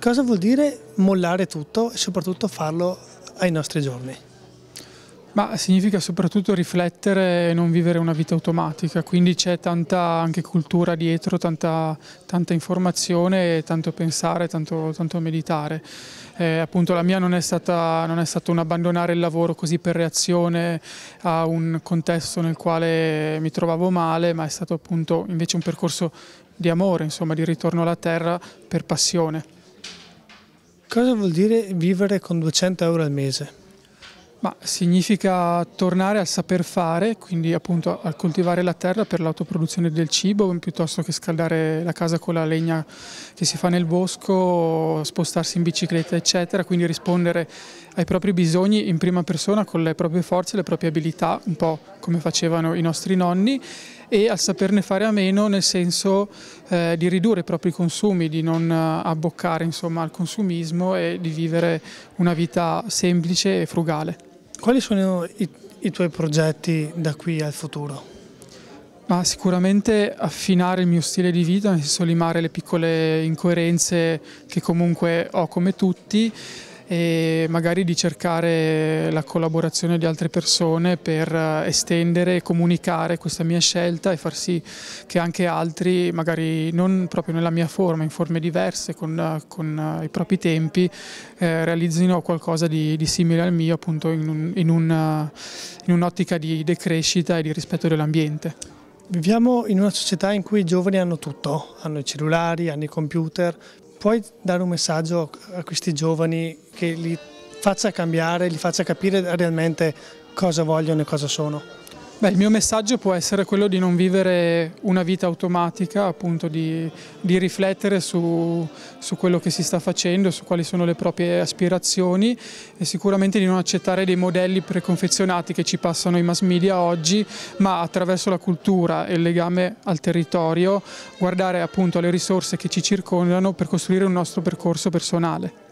Cosa vuol dire mollare tutto e soprattutto farlo ai nostri giorni? Ma significa soprattutto riflettere e non vivere una vita automatica, quindi c'è tanta anche cultura dietro, tanta informazione, tanto pensare, tanto meditare. Appunto la mia non è stato un abbandonare il lavoro così per reazione a un contesto nel quale mi trovavo male, ma è stato appunto invece un percorso di amore, insomma, di ritorno alla terra per passione. Cosa vuol dire vivere con 200 euro al mese? Ma significa tornare al saper fare, quindi appunto a coltivare la terra per l'autoproduzione del cibo, piuttosto che scaldare la casa con la legna che si fa nel bosco, spostarsi in bicicletta, eccetera, quindi rispondere ai propri bisogni in prima persona con le proprie forze, le proprie abilità, un po' come facevano i nostri nonni, e al saperne fare a meno nel senso di ridurre i propri consumi, di non abboccare insomma al consumismo e di vivere una vita semplice e frugale. Quali sono i tuoi progetti da qui al futuro? Ma sicuramente affinare il mio stile di vita, nel senso limare le piccole incoerenze che comunque ho come tutti, e magari di cercare la collaborazione di altre persone per estendere e comunicare questa mia scelta e far sì che anche altri, magari non proprio nella mia forma, in forme diverse, con i propri tempi, realizzino qualcosa di simile al mio, appunto in un'ottica di decrescita e di rispetto dell'ambiente. Viviamo in una società in cui i giovani hanno tutto, hanno i cellulari, hanno i computer. Puoi dare un messaggio a questi giovani che li faccia cambiare, li faccia capire realmente cosa vogliono e cosa sono? Beh, il mio messaggio può essere quello di non vivere una vita automatica, appunto di riflettere su quello che si sta facendo, su quali sono le proprie aspirazioni e sicuramente di non accettare dei modelli preconfezionati che ci passano i mass media oggi, ma attraverso la cultura e il legame al territorio guardare appunto alle risorse che ci circondano per costruire un nostro percorso personale.